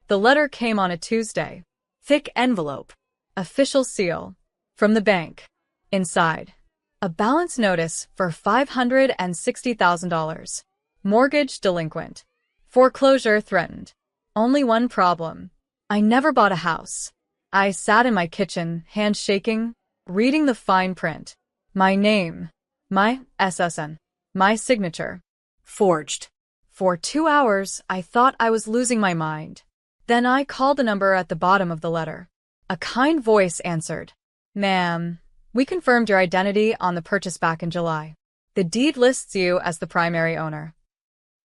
The letter came on a Tuesday. Thick envelope. Official seal. From the bank. Inside. A balance notice for $560,000. Mortgage delinquent. Foreclosure threatened. Only one problem. I never bought a house. I sat in my kitchen, hands shaking, reading the fine print. My name. My SSN. My signature. Forged. For 2 hours, I thought I was losing my mind. Then I called the number at the bottom of the letter. A kind voice answered. Ma'am, we confirmed your identity on the purchase back in July. The deed lists you as the primary owner.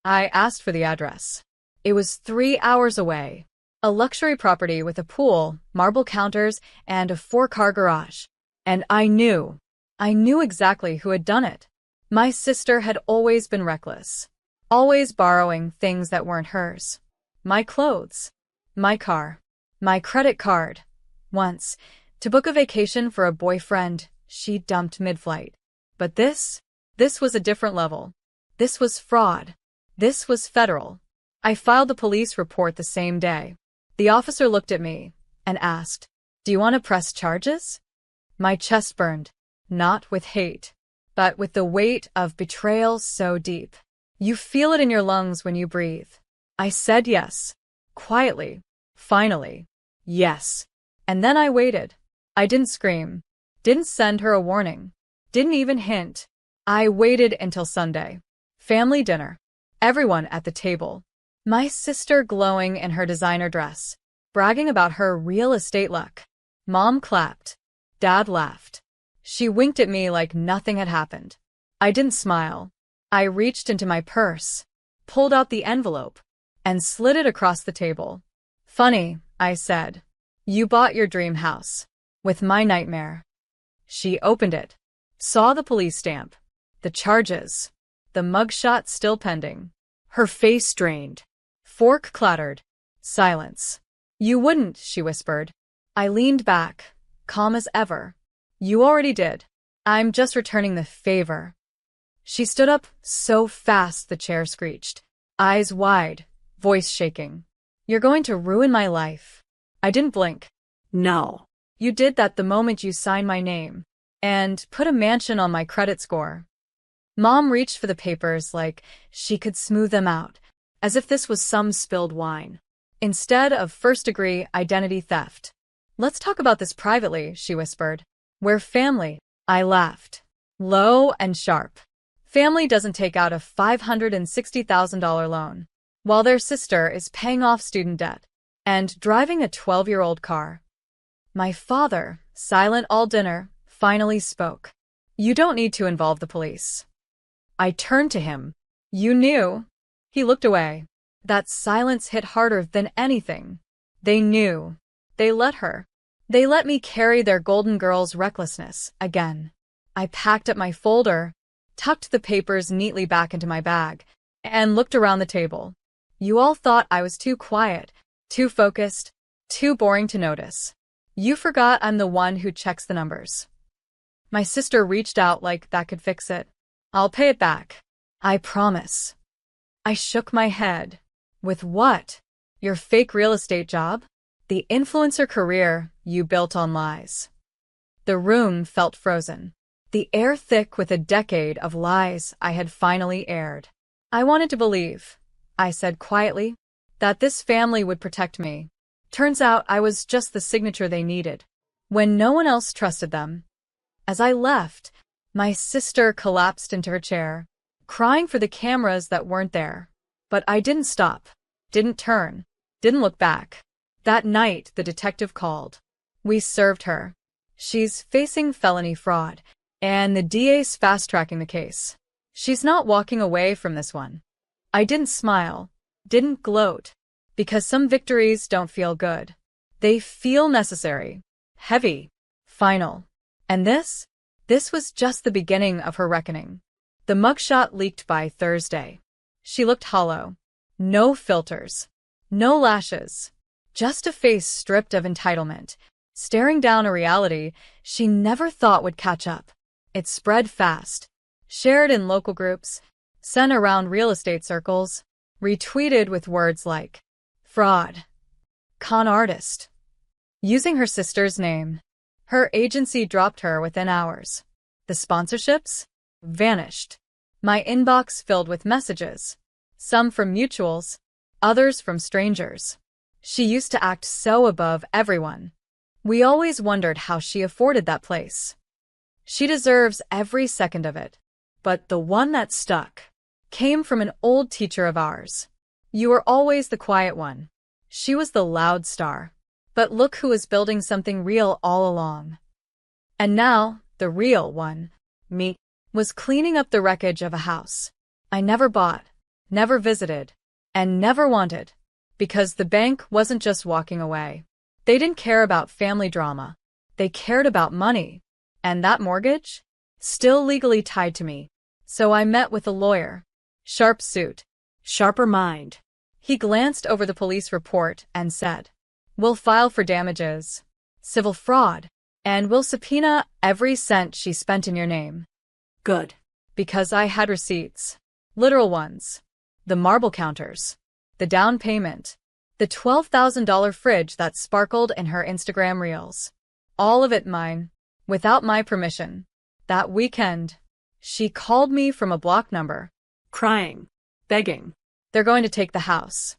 I asked for the address. It was 3 hours away. A luxury property with a pool, marble counters, and a 4-car garage. And I knew exactly who had done it. My sister had always been reckless. Always borrowing things that weren't hers. My clothes. My car. My credit card. Once, to book a vacation for a boyfriend, she dumped mid-flight. But this was a different level. This was fraud. This was federal. I filed the police report the same day. The officer looked at me and asked, "Do you want to press charges?" My chest burned, not with hate, but with the weight of betrayal so deep. You feel it in your lungs when you breathe. I said yes. Quietly. Finally. Yes. And then I waited. I didn't scream. Didn't send her a warning. Didn't even hint. I waited until Sunday. Family dinner. Everyone at the table. My sister glowing in her designer dress, bragging about her real estate luck. Mom clapped. Dad laughed. She winked at me like nothing had happened. I didn't smile. I reached into my purse, pulled out the envelope, and slid it across the table. Funny, I said. You bought your dream house. With my nightmare. She opened it. Saw the police stamp. The charges. The mugshot still pending. Her face strained. Fork clattered. Silence. You wouldn't, she whispered. I leaned back, calm as ever. You already did. I'm just returning the favor. She stood up so fast the chair screeched. Eyes wide, voice shaking. You're going to ruin my life. I didn't blink. No. You did that the moment you signed my name. And put a mansion on my credit score. Mom reached for the papers like she could smooth them out, as if this was some spilled wine. Instead of first-degree identity theft. Let's talk about this privately, she whispered. We're family. I laughed. Low and sharp. Family doesn't take out a $560,000 loan, while their sister is paying off student debt and driving a 12-year-old car. My father, silent all dinner, finally spoke. You don't need to involve the police. I turned to him. You knew. He looked away. That silence hit harder than anything. They knew. They let her. They let me carry their golden girl's recklessness again. I packed up my folder, tucked the papers neatly back into my bag, and looked around the table. You all thought I was too quiet, too focused, too boring to notice. You forgot I'm the one who checks the numbers. My sister reached out like that could fix it. I'll pay it back. I promise. I shook my head. With what? Your fake real estate job? The influencer career you built on lies. The room felt frozen. The air thick with a decade of lies I had finally aired. I wanted to believe, I said quietly, that this family would protect me. Turns out I was just the signature they needed, when no one else trusted them. As I left, my sister collapsed into her chair, crying for the cameras that weren't there. But I didn't stop, didn't turn, didn't look back. That night, the detective called. We served her. She's facing felony fraud, and the DA's fast-tracking the case. She's not walking away from this one. I didn't smile, didn't gloat, because some victories don't feel good. They feel necessary, heavy, final. And this was just the beginning of her reckoning. The mugshot leaked by Thursday. She looked hollow. No filters. No lashes. Just a face stripped of entitlement, staring down a reality she never thought would catch up. It spread fast. Shared in local groups. Sent around real estate circles. Retweeted with words like, fraud. con artist. Using her sister's name. Her agency dropped her within hours. The sponsorships? Vanished. My inbox filled with messages. Some from mutuals, others from strangers. She used to act so above everyone. We always wondered how she afforded that place. She deserves every second of it. But the one that stuck came from an old teacher of ours. You were always the quiet one. She was the loud star. But look who was building something real all along. And now, the real one, me, was cleaning up the wreckage of a house I never bought, never visited, and never wanted. Because the bank wasn't just walking away. They didn't care about family drama. They cared about money. And that mortgage? Still legally tied to me. So I met with a lawyer. Sharp suit. Sharper mind. He glanced over the police report and said, "We'll file for damages. Civil fraud. And we'll subpoena every cent she spent in your name." Good. Because I had receipts. Literal ones. The marble counters. The down payment. The $12,000 fridge that sparkled in her Instagram reels. All of it mine. Without my permission. That weekend, she called me from a block number. Crying. Begging. They're going to take the house.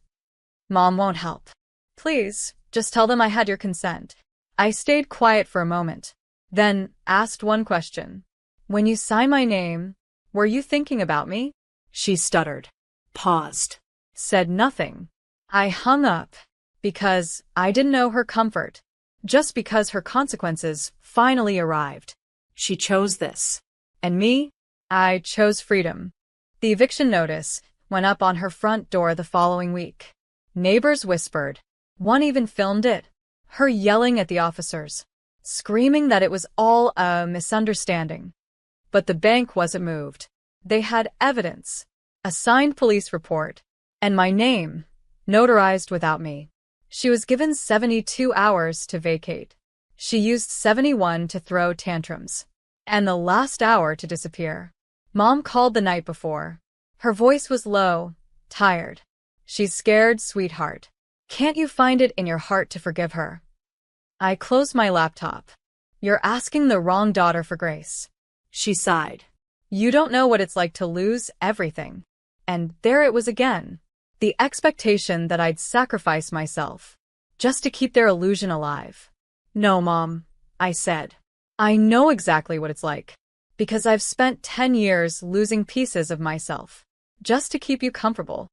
Mom won't help. Please, just tell them I had your consent. I stayed quiet for a moment. Then asked one question. When you signed my name, were you thinking about me? She stuttered. Paused. Said nothing. I hung up. Because I didn't know her comfort. Just because her consequences finally arrived. She chose this. And me? I chose freedom. The eviction notice went up on her front door the following week. Neighbors whispered. One even filmed it. Her yelling at the officers. Screaming that it was all a misunderstanding. But the bank wasn't moved. They had evidence. A signed police report. And my name. Notarized without me. She was given 72 hours to vacate. She used 71 to throw tantrums. And the last hour to disappear. Mom called the night before. Her voice was low, tired. She's scared, sweetheart. Can't you find it in your heart to forgive her? I closed my laptop. You're asking the wrong daughter for grace. She sighed. You don't know what it's like to lose everything. And there it was again. The expectation that I'd sacrifice myself. Just to keep their illusion alive. No, Mom, I said. I know exactly what it's like. Because I've spent 10 years losing pieces of myself. Just to keep you comfortable.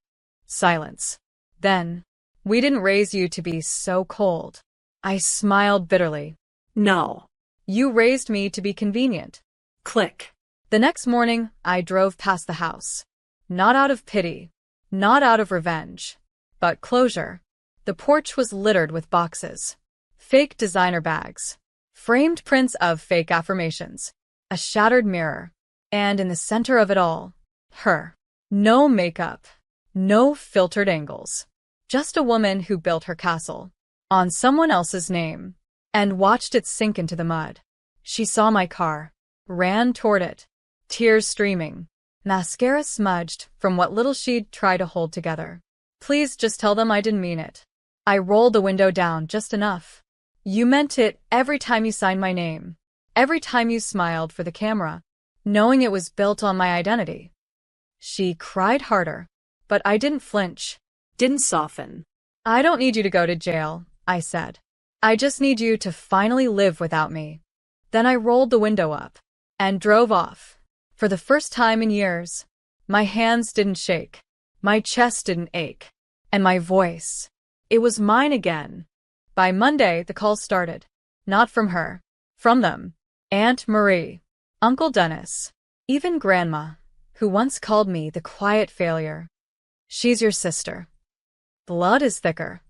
Silence. Then, we didn't raise you to be so cold. I smiled bitterly. No. You raised me to be convenient. Click. The next morning, I drove past the house. Not out of pity. Not out of revenge. But closure. The porch was littered with boxes. Fake designer bags. Framed prints of fake affirmations. A shattered mirror. And in the center of it all, her. No makeup. No filtered angles. Just a woman who built her castle. On someone else's name. And watched it sink into the mud. She saw my car. Ran toward it. Tears streaming. Mascara smudged from what little she'd tried to hold together. Please just tell them I didn't mean it. I rolled the window down just enough. You meant it every time you signed my name. Every time you smiled for the camera, knowing it was built on my identity. She cried harder, but I didn't flinch, didn't soften. I don't need you to go to jail, I said. I just need you to finally live without me. Then I rolled the window up and drove off. For the first time in years, my hands didn't shake, my chest didn't ache, and my voice, it was mine again. By Monday, the calls started. Not from her, from them. Aunt Marie, Uncle Dennis, even Grandma, who once called me the quiet failure. She's your sister. Blood is thicker.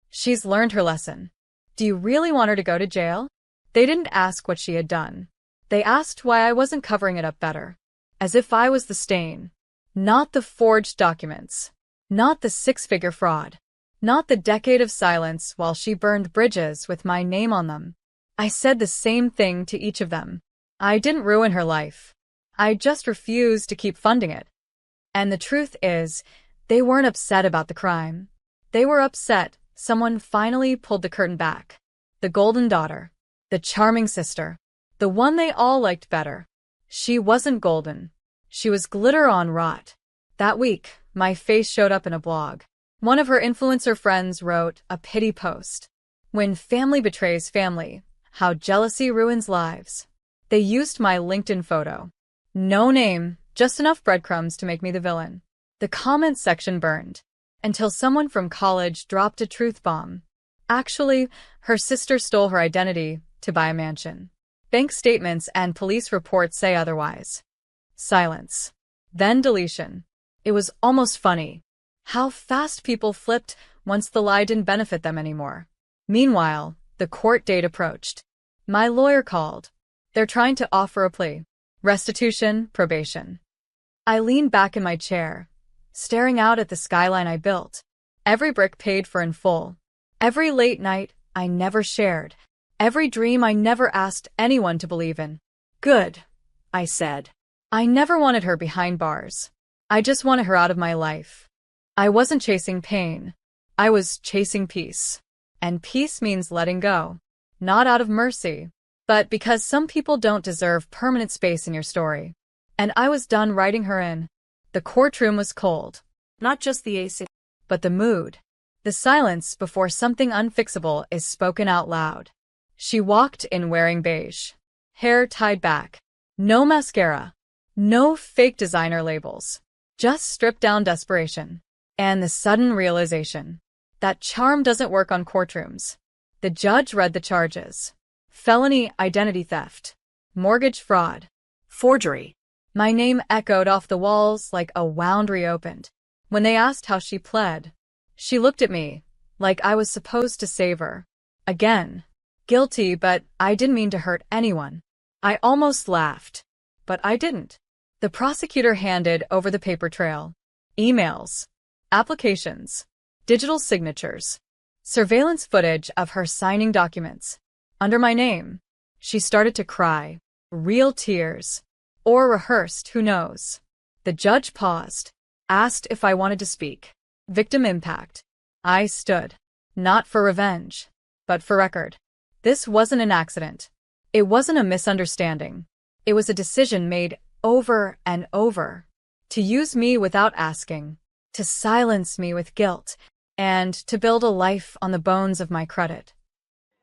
She's learned her lesson. Do you really want her to go to jail? They didn't ask what she had done. They asked why I wasn't covering it up better. As if I was the stain. Not the forged documents. Not the 6-figure fraud. Not the decade of silence while she burned bridges with my name on them. I said the same thing to each of them. I didn't ruin her life. I just refused to keep funding it. And the truth is, they weren't upset about the crime. They were upset, someone finally pulled the curtain back. The golden daughter. The charming sister. The one they all liked better. She wasn't golden. She was glitter on rot. That week, my face showed up in a blog. One of her influencer friends wrote a pity post. When family betrays family, how jealousy ruins lives. They used my LinkedIn photo. No name, just enough breadcrumbs to make me the villain. The comments section burned. Until someone from college dropped a truth bomb. Actually, her sister stole her identity to buy a mansion. Bank statements and police reports say otherwise. Silence. Then deletion. It was almost funny. How fast people flipped once the lie didn't benefit them anymore. Meanwhile, the court date approached. My lawyer called. They're trying to offer a plea. Restitution, probation. I leaned back in my chair, staring out at the skyline I built. Every brick paid for in full. Every late night I never shared. Every dream I never asked anyone to believe in. Good, I said. I never wanted her behind bars. I just wanted her out of my life. I wasn't chasing pain. I was chasing peace. And peace means letting go. Not out of mercy, but because some people don't deserve permanent space in your story. And I was done writing her in. The courtroom was cold. Not just the AC, but the mood. The silence before something unfixable is spoken out loud. She walked in wearing beige. Hair tied back. No mascara. No fake designer labels. Just stripped-down desperation. And the sudden realization. That charm doesn't work on courtrooms. The judge read the charges. Felony identity theft. Mortgage fraud. Forgery. My name echoed off the walls like a wound reopened. When they asked how she pled, she looked at me like I was supposed to save her. Again. Guilty, but I didn't mean to hurt anyone. I almost laughed. But I didn't. The prosecutor handed over the paper trail. Emails. Applications. Digital signatures. Surveillance footage of her signing documents. Under my name. She started to cry. Real tears. Or rehearsed, who knows. The judge paused. Asked if I wanted to speak. Victim impact. I stood. Not for revenge, but for record. This wasn't an accident. It wasn't a misunderstanding. It was a decision made over and over. To use me without asking. To silence me with guilt. And to build a life on the bones of my credit.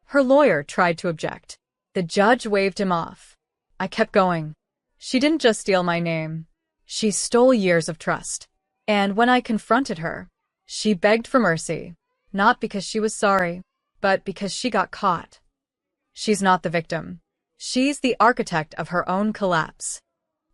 Her lawyer tried to object. The judge waved him off. I kept going. She didn't just steal my name. She stole years of trust. And when I confronted her, she begged for mercy. Not because she was sorry, but because she got caught. She's not the victim. She's the architect of her own collapse.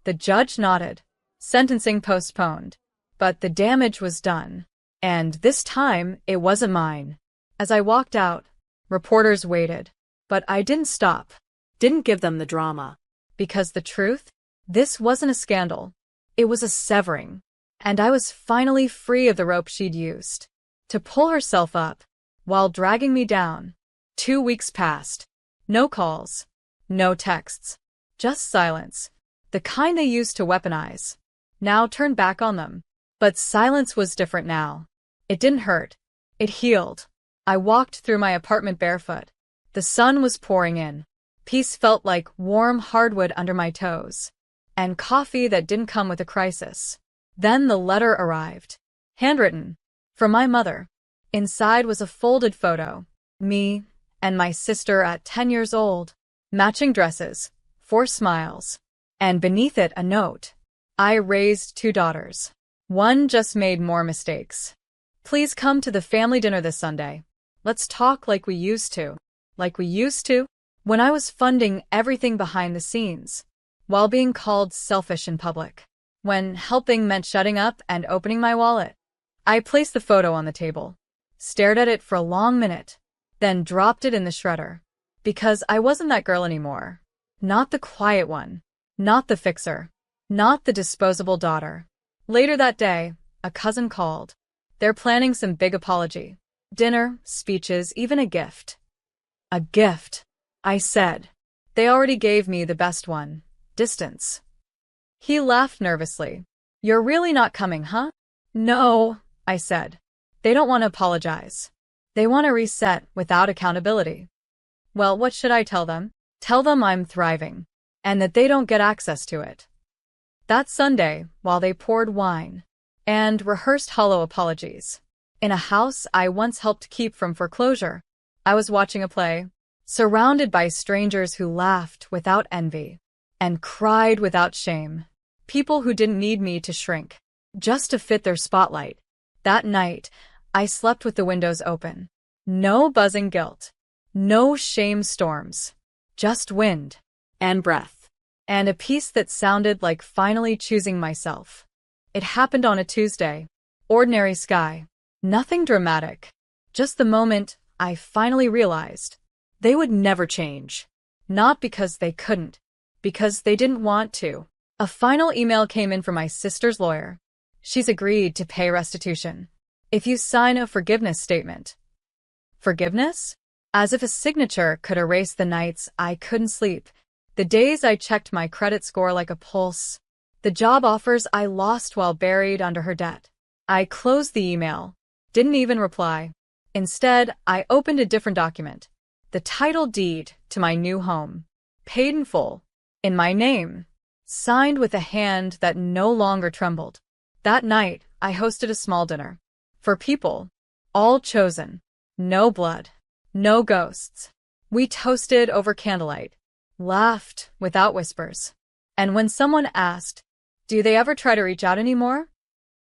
The judge nodded. Sentencing postponed. But the damage was done. And this time, it wasn't mine. As I walked out, reporters waited. But I didn't stop. Didn't give them the drama. Because the truth? This wasn't a scandal. It was a severing. And I was finally free of the rope she'd used to pull herself up while dragging me down. 2 weeks passed. No calls. No texts. Just silence. The kind they used to weaponize. Now turned back on them. But silence was different now. It didn't hurt. It healed. I walked through my apartment barefoot. The sun was pouring in. Peace felt like warm hardwood under my toes. And coffee that didn't come with a crisis. Then the letter arrived. Handwritten. From my mother. Inside was a folded photo. Me and my sister at 10 years old. Matching dresses. 4 smiles. And beneath it a note. I raised 2 daughters. One just made more mistakes. Please come to the family dinner this Sunday. Let's talk like we used to. Like we used to? When I was funding everything behind the scenes. While being called selfish in public. When helping meant shutting up and opening my wallet. I placed the photo on the table. Stared at it for a long minute. Then dropped it in the shredder. Because I wasn't that girl anymore. Not the quiet one. Not the fixer. Not the disposable daughter. Later that day, a cousin called. They're planning some big apology. Dinner, speeches, even a gift. A gift, I said. They already gave me the best one. Distance. He laughed nervously. You're really not coming, huh? No, I said. They don't want to apologize. They want a reset without accountability. Well, what should I tell them? Tell them I'm thriving, and that they don't get access to it. That Sunday, while they poured wine and rehearsed hollow apologies in a house I once helped keep from foreclosure, I was watching a play, surrounded by strangers who laughed without envy and cried without shame. People who didn't need me to shrink, just to fit their spotlight. That night, I slept with the windows open. No buzzing guilt. No shame storms. Just wind and breath. And a peace that sounded like finally choosing myself. It happened on a Tuesday. Ordinary sky. Nothing dramatic. Just the moment I finally realized they would never change. Not because they couldn't, because they didn't want to. A final email came in from my sister's lawyer. She's agreed to pay restitution if you sign a forgiveness statement. Forgiveness? As if a signature could erase the nights I couldn't sleep, the days I checked my credit score like a pulse, the job offers I lost while buried under her debt. I closed the email, didn't even reply. Instead, I opened a different document, the title deed to my new home, paid in full, in my name, signed with a hand that no longer trembled. That night, I hosted a small dinner. For people, all chosen. No blood. No ghosts. We toasted over candlelight, laughed without whispers. And when someone asked, "Do they ever try to reach out anymore?"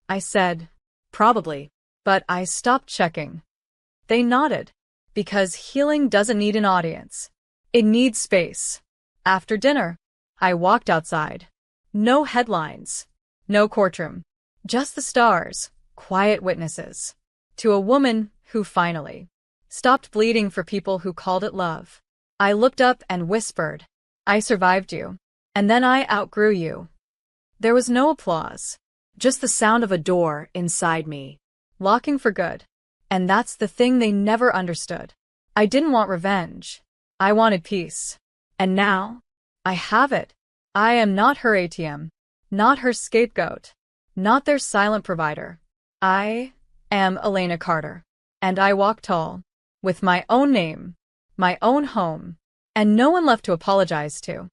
I said, "Probably." But I stopped checking. They nodded, because healing doesn't need an audience. It needs space. After dinner, I walked outside. No headlines. No courtroom. Just the stars, quiet witnesses. To a woman who finally stopped bleeding for people who called it love. I looked up and whispered, "I survived you. And then I outgrew you." There was no applause, just the sound of a door inside me, locking for good. And that's the thing they never understood. I didn't want revenge. I wanted peace. And now, I have it. I am not her ATM, not her scapegoat, not their silent provider. I am Elena Carter. And I walk tall, with my own name, my own home, and no one left to apologize to.